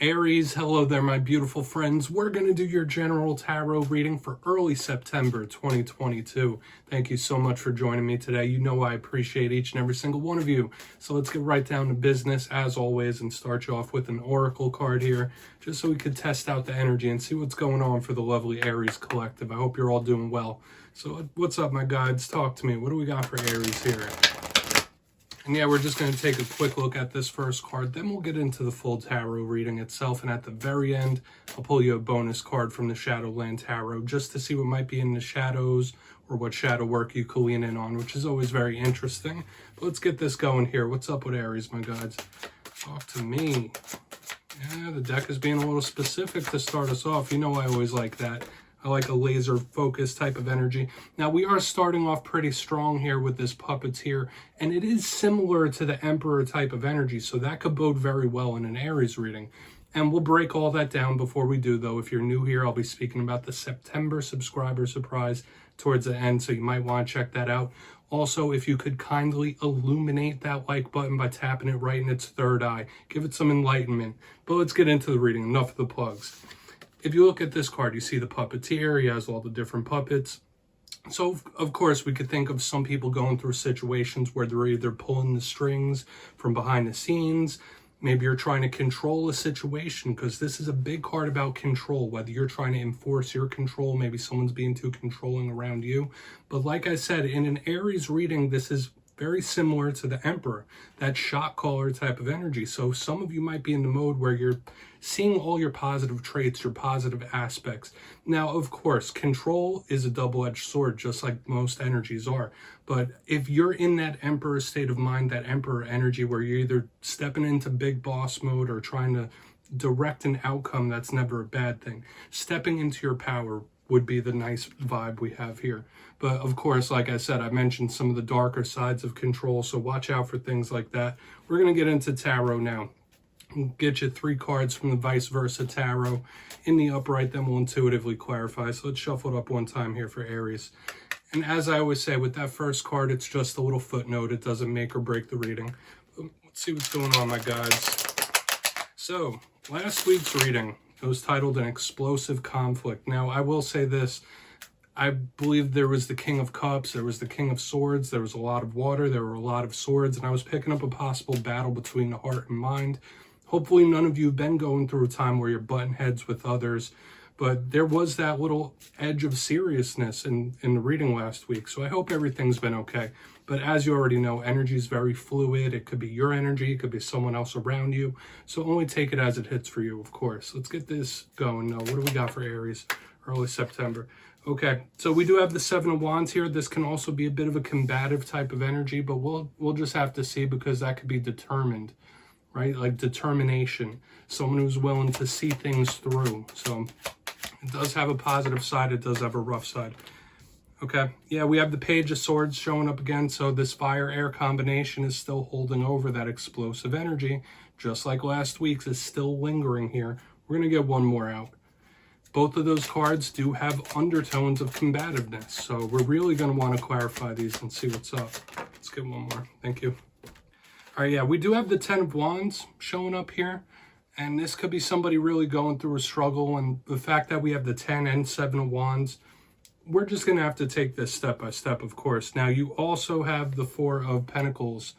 Aries, hello there, my beautiful friends. We're going to do your general tarot reading for early September 2022. Thank you so much for joining me today. You know I appreciate each and every single one of you. So let's get right down to business, as always, and start you off with an oracle card here, just so we could test out the energy and see what's going on for the lovely Aries collective. I hope you're all doing well. So what's up, my guides? Talk to me. What do we got for Aries here? And yeah, we're just going to take a quick look at this first card, then we'll get into the full tarot reading itself. And at the very end, I'll pull you a bonus card from the Shadowland Tarot just to see what might be in the shadows or what shadow work you could lean in on, which is always very interesting. But let's get this going here. What's up with Aries, my guides? Talk to me. Yeah, the deck is being a little specific to start us off. You know I always like that. I like a laser focus type of energy. Now we are starting off pretty strong here with this puppeteer, and it is similar to the Emperor type of energy, so that could bode very well in an Aries reading. And we'll break all that down before we do, though. If you're new here, I'll be speaking about the September subscriber surprise towards the end, so you might want to check that out. Also, if you could kindly illuminate that like button by tapping it right in its third eye, give it some enlightenment. But let's get into the reading. Enough of the plugs. If you look at this card, you see the puppeteer. He has all the different puppets. So, of course, we could think of some people going through situations where they're either pulling the strings from behind the scenes. Maybe you're trying to control a situation, because this is a big card about control, whether you're trying to enforce your control, maybe someone's being too controlling around you. But like I said, in an Aries reading, this is very similar to the Emperor, that shot caller type of energy. So some of you might be in the mode where you're seeing all your positive traits, your positive aspects. Now, of course, control is a double-edged sword, just like most energies are. But if you're in that Emperor state of mind, that Emperor energy, where you're either stepping into big boss mode or trying to direct an outcome, that's never a bad thing. Stepping into your power would be the nice vibe we have here. But of course, like I said, I mentioned some of the darker sides of control, so watch out for things like that. We're going to get into tarot now. We'll get you 3 cards from the vice versa tarot in the upright, then we'll intuitively clarify. So let's shuffle it up one time here for Aries. And as I always say, with that first card, it's just a little footnote. It doesn't make or break the reading. But let's see what's going on, my guides. So, last week's reading, it was titled An Explosive Conflict. Now, I will say this. I believe there was the King of Cups, there was the King of Swords, there was a lot of water, there were a lot of swords, and I was picking up a possible battle between the heart and mind. Hopefully none of you have been going through a time where you're butting heads with others, but there was that little edge of seriousness in the reading last week, so I hope everything's been okay. But as you already know, energy is very fluid. It could be your energy, it could be someone else around you, so only take it as it hits for you, of course. Let's get this going. Now, what do we got for Aries? Early September. Okay, so we do have the Seven of Wands here. This can also be a bit of a combative type of energy, but we'll just have to see, because that could be determined, right? Like determination. Someone who's willing to see things through. So it does have a positive side. It does have a rough side. Okay, yeah, we have the Page of Swords showing up again. So this fire-air combination is still holding over that explosive energy, just like last week's is still lingering here. We're going to get one more out. Both of those cards do have undertones of combativeness, so we're really going to want to clarify these and see what's up. Let's get one more. Thank you. All right, yeah, we do have the Ten of Wands showing up here, and this could be somebody really going through a struggle, and the fact that we have the 10 and 7 of Wands, we're just going to have to take this step by step, of course. Now, you also have the 4 of Pentacles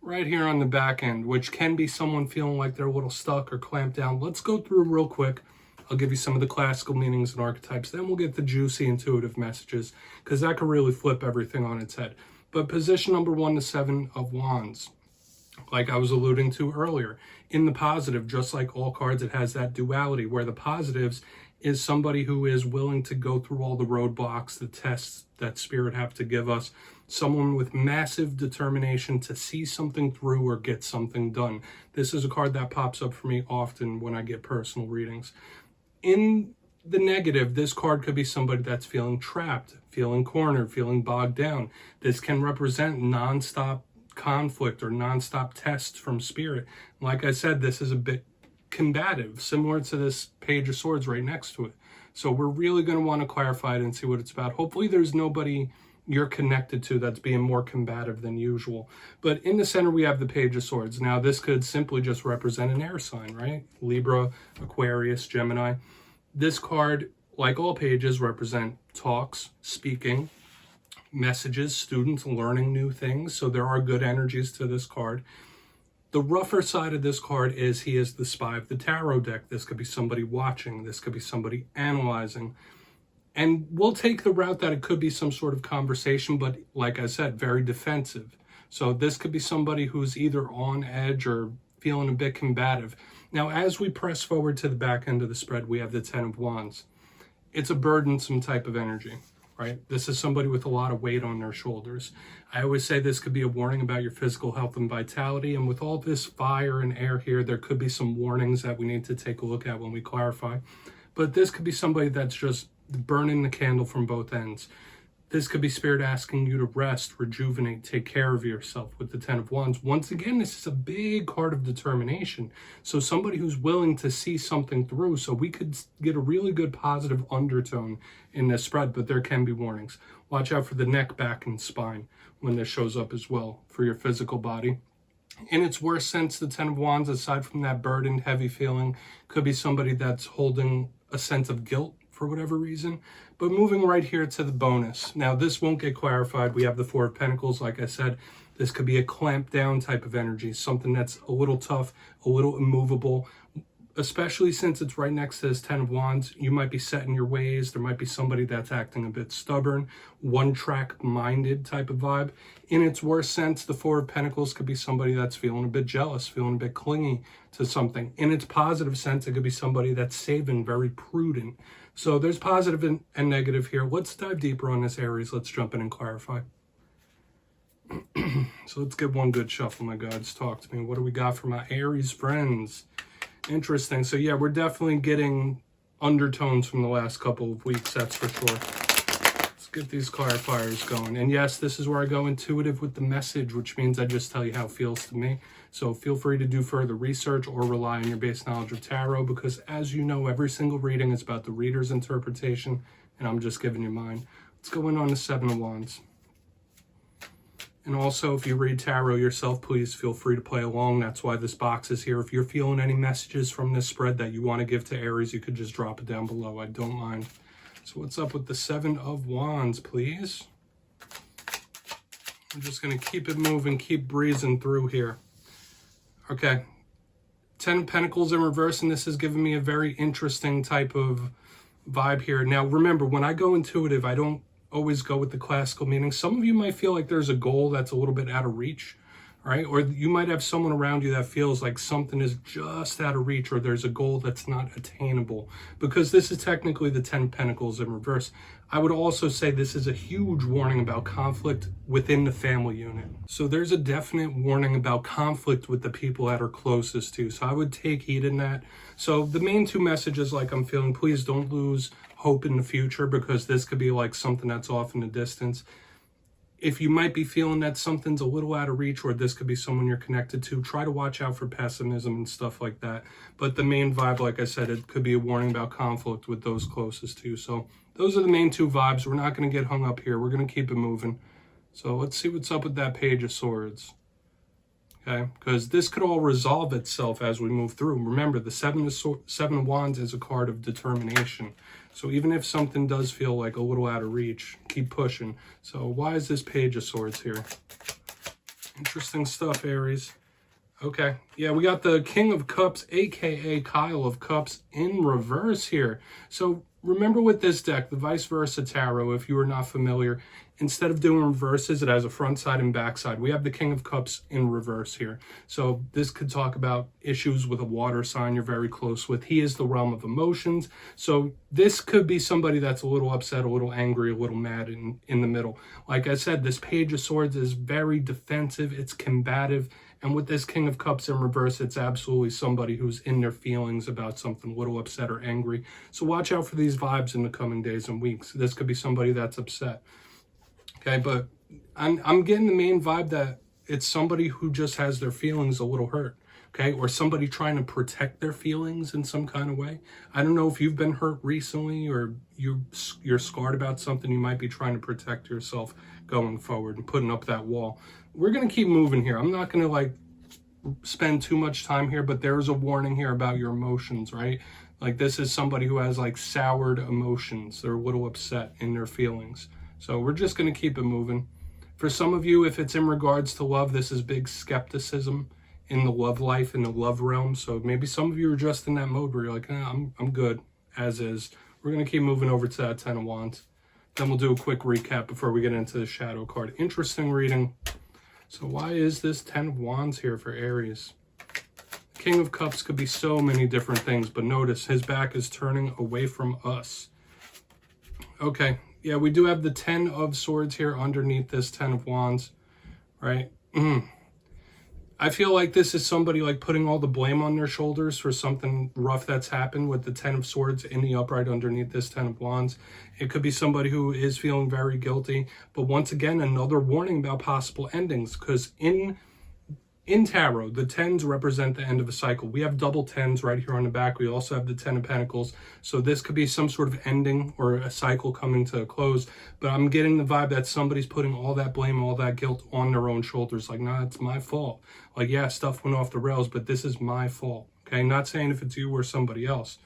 right here on the back end, which can be someone feeling like they're a little stuck or clamped down. Let's go through real quick. I'll give you some of the classical meanings and archetypes. Then we'll get the juicy intuitive messages, because that could really flip everything on its head. But position number 1, the 7 of Wands. Like I was alluding to earlier, in the positive, just like all cards, it has that duality, where the positives is somebody who is willing to go through all the roadblocks, the tests that Spirit have to give us. Someone with massive determination to see something through or get something done. This is a card that pops up for me often when I get personal readings. In the negative, this card could be somebody that's feeling trapped, feeling cornered, feeling bogged down. This can represent nonstop conflict or nonstop tests from Spirit. Like I said, this is a bit combative, similar to this Page of Swords right next to it. So we're really going to want to clarify it and see what it's about. Hopefully there's nobody you're connected to that's being more combative than usual. But in the center, we have the Page of Swords. Now, this could simply just represent an air sign, right? Libra, Aquarius, Gemini. This card, like all pages, represent talks, speaking, messages, students learning new things. So there are good energies to this card. The rougher side of this card is he is the spy of the tarot deck. This could be somebody watching. This could be somebody analyzing. And we'll take the route that it could be some sort of conversation, but like I said, very defensive. So this could be somebody who's either on edge or feeling a bit combative. Now, as we press forward to the back end of the spread, we have the Ten of Wands. It's a burdensome type of energy, right? This is somebody with a lot of weight on their shoulders. I always say this could be a warning about your physical health and vitality. And with all this fire and air here, there could be some warnings that we need to take a look at when we clarify. But this could be somebody that's just burning the candle from both ends. This could be Spirit asking you to rest, rejuvenate, take care of yourself with the Ten of Wands. Once again, this is a big card of determination. So somebody who's willing to see something through. So we could get a really good positive undertone in this spread, but there can be warnings. Watch out for the neck, back, and spine when this shows up as well for your physical body. In its worst sense, the Ten of Wands, aside from that burdened, heavy feeling, could be somebody that's holding a sense of guilt for whatever reason. But moving right here to the bonus. Now, this won't get clarified. We have the Four of Pentacles. Like I said, this could be a clamp down type of energy, something that's a little tough, a little immovable, especially since it's right next to this Ten of Wands. You might be set in your ways. There might be somebody that's acting a bit stubborn, one-track minded type of vibe. In its worst sense, the Four of Pentacles could be somebody that's feeling a bit jealous, feeling a bit clingy to something. In its positive sense, it could be somebody that's saving, very prudent. So there's positive and negative here. Let's dive deeper on this, Aries. Let's jump in and clarify. So let's get one good shuffle, my gods. Talk to me. What do we got for my Aries friends? Interesting. So yeah, we're definitely getting undertones from the last couple of weeks, that's for sure. Let's get these clarifiers going. And yes, this is where I go intuitive with the message, which means I just tell you how it feels to me. So feel free to do further research or rely on your base knowledge of tarot, because as you know, every single reading is about the reader's interpretation, and I'm just giving you mine. Let's go in on the Seven of Wands. And also, if you read tarot yourself, please feel free to play along. That's why this box is here. If you're feeling any messages from this spread that you want to give to Aries, you could just drop it down below. I don't mind. So what's up with the Seven of Wands, please? I'm just going to keep it moving, keep breezing through here. Okay. Ten of Pentacles in reverse, and this is giving me a very interesting type of vibe here. Now, remember, when I go intuitive, I don't always go with the classical meaning. Some of you might feel like there's a goal that's a little bit out of reach, right? Or you might have someone around you that feels like something is just out of reach, or there's a goal that's not attainable, because this is technically the 10 Pentacles in reverse. I would also say this is a huge warning about conflict within the family unit. So there's a definite warning about conflict with the people that are closest to you. So I would take heed in that. So the main two messages, like I'm feeling, please don't lose hope in the future, because this could be like something that's off in the distance. If you might be feeling that something's a little out of reach, or this could be someone you're connected to, try to watch out for pessimism and stuff like that. But the main vibe, like I said, it could be a warning about conflict with those closest to you. So those are the main two vibes. We're not going to get hung up here. We're going to keep it moving. So let's see what's up with that Page of Swords. Okay, because this could all resolve itself as we move through. Remember, the Seven of Wands is a card of determination. So even if something does feel like a little out of reach, keep pushing. So why is this Page of Swords here? Interesting stuff, Aries. Okay, yeah, we got the King of Cups, aka Kyle of Cups, in reverse here. So remember with this deck, the vice versa tarot, if you are not familiar, instead of doing reverses, it has a front side and back side. We have the King of Cups in reverse here. So this could talk about issues with a water sign you're very close with. He is the realm of emotions. So this could be somebody that's a little upset, a little angry, a little mad in the middle. Like I said, this Page of Swords is very defensive. It's combative. And with this King of Cups in reverse, it's absolutely somebody who's in their feelings about something, a little upset or angry. So watch out for these vibes in the coming days and weeks. This could be somebody that's upset. Okay, but I'm getting the main vibe that it's somebody who just has their feelings a little hurt. okay? Or somebody trying to protect their feelings in some kind of way. I don't know if you've been hurt recently or you're scarred about something. You might be trying to protect yourself going forward and putting up that wall. We're going to keep moving here. I'm not going to like spend too much time here, but there's a warning here about your emotions, right? Like this is somebody who has like soured emotions. They're a little upset in their feelings. So we're just going to keep it moving. For some of you, if it's in regards to love, this is big skepticism in the love life, in the love realm. So maybe some of you are just in that mode where you're like, I'm good as is. We're going to keep moving over to that 10 of Wands. Then we'll do a quick recap before we get into the shadow card. Interesting reading. So why is this 10 of Wands here for Aries? King of Cups could be so many different things, but notice his back is turning away from us. Okay, yeah, we do have the 10 of Swords here underneath this 10 of Wands, right? I feel like this is somebody like putting all the blame on their shoulders for something rough that's happened with the 10 of Swords in the upright underneath this 10 of Wands. It could be somebody who is feeling very guilty, but once again, another warning about possible endings, because in tarot, the 10s represent the end of a cycle. We have double 10s right here on the back. We also have the 10 of Pentacles. So this could be some sort of ending or a cycle coming to a close. But I'm getting the vibe that somebody's putting all that blame, all that guilt on their own shoulders. Like, nah, it's my fault. Like, yeah, stuff went off the rails, but this is my fault. Okay, not saying if it's you or somebody else.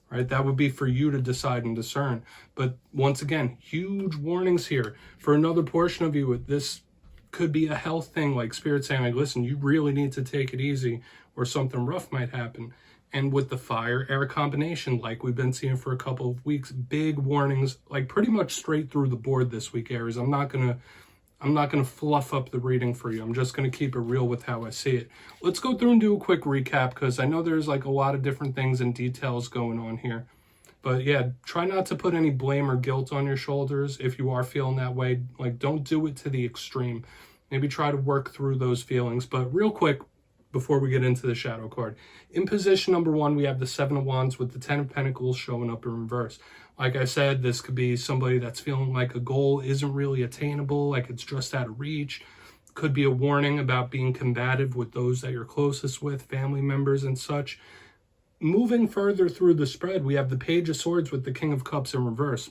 Right, that would be for you to decide and discern. But once again, huge warnings here. For another portion of you with this, could be a health thing, like Spirit saying, like, listen, you really need to take it easy or something rough might happen. And with the fire air combination, like we've been seeing for a couple of weeks, big warnings, like pretty much straight through the board this week, Aries. I'm not gonna fluff up the reading for you. I'm just gonna keep it real with how I see it. Let's go through and do a quick recap, because I know there's like a lot of different things and details going on here. But yeah, try not to put any blame or guilt on your shoulders if you are feeling that way. Like, don't do it to the extreme. Maybe try to work through those feelings. But real quick, before we get into the shadow card, in position number 1, we have the 7 of Wands with the 10 of Pentacles showing up in reverse. Like I said, this could be somebody that's feeling like a goal isn't really attainable, like it's just out of reach. Could be a warning about being combative with those that you're closest with, family members and such. Moving further through the spread, we have the Page of Swords with the King of Cups in reverse.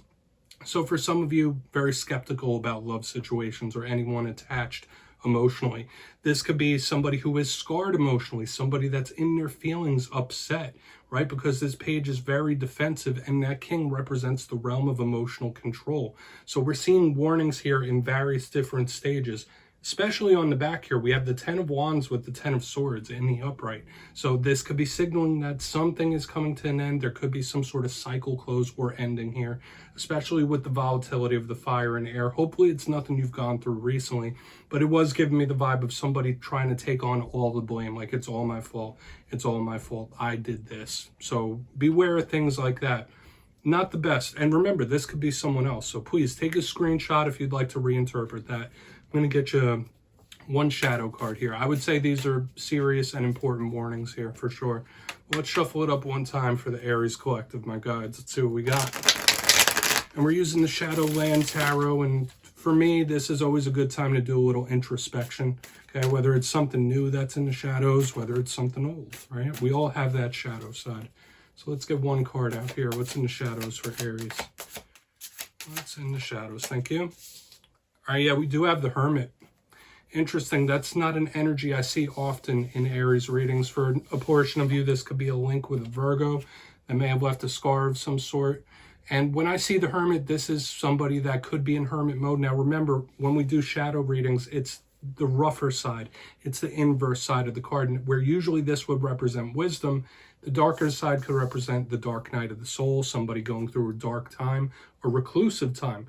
So for some of you, very skeptical about love situations or anyone attached emotionally. This could be somebody who is scarred emotionally, somebody that's in their feelings upset, right? Because this page is very defensive, and that king represents the realm of emotional control. So we're seeing warnings here in various different stages. Especially on the back here, we have the 10 of Wands with the 10 of Swords in the upright. So this could be signaling that something is coming to an end. There could be some sort of cycle close or ending here, especially with the volatility of the fire and air. Hopefully it's nothing you've gone through recently, but it was giving me the vibe of somebody trying to take on all the blame. Like, it's all my fault. It's all my fault. I did this. So beware of things like that. Not the best. And remember, this could be someone else. So please take a screenshot if you'd like to reinterpret that. I'm going to get you one shadow card here. I would say these are serious and important warnings here for sure. Let's shuffle it up one time for the Aries collective, my guides. Let's see what we got. And we're using the Shadowland Tarot. And for me, this is always a good time to do a little introspection. Okay, whether it's something new that's in the shadows, whether it's something old, right? We all have that shadow side. So let's get one card out here. What's in the shadows for Aries? What's in the shadows? Thank you. All right, yeah, we do have the Hermit. Interesting. That's not an energy I see often in Aries readings. For a portion of you, this could be a link with a Virgo that may have left a scar of some sort. And when I see the Hermit, this is somebody that could be in Hermit mode. Now, remember, when we do shadow readings, it's the rougher side. It's the inverse side of the card, where usually this would represent wisdom. The darker side could represent the dark night of the soul, somebody going through a dark time or reclusive time.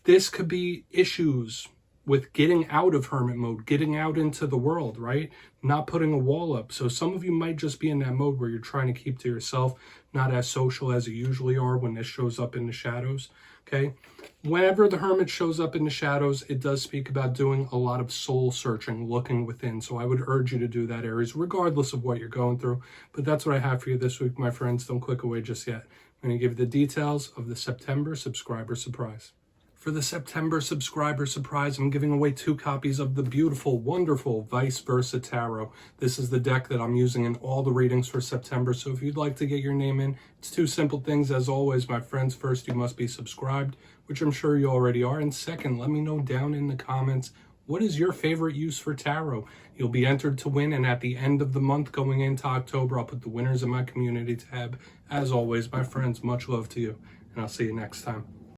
This could be issues with getting out of hermit mode, getting out into the world, right? Not putting a wall up. So some of you might just be in that mode where you're trying to keep to yourself, not as social as you usually are when this shows up in the shadows, okay? Whenever the Hermit shows up in the shadows, it does speak about doing a lot of soul searching, looking within. So I would urge you to do that, Aries, regardless of what you're going through. But that's what I have for you this week, my friends. Don't click away just yet. I'm going to give you the details of the September subscriber surprise. For the September subscriber surprise, I'm giving away 2 copies of the beautiful, wonderful Vice Versa Tarot. This is the deck that I'm using in all the readings for September, so if you'd like to get your name in, it's 2 simple things as always, my friends. First, you must be subscribed, which I'm sure you already are, and second, let me know down in the comments, what is your favorite use for tarot? You'll be entered to win, and at the end of the month going into October, I'll put the winners in my community tab. As always, my friends, much love to you, and I'll see you next time.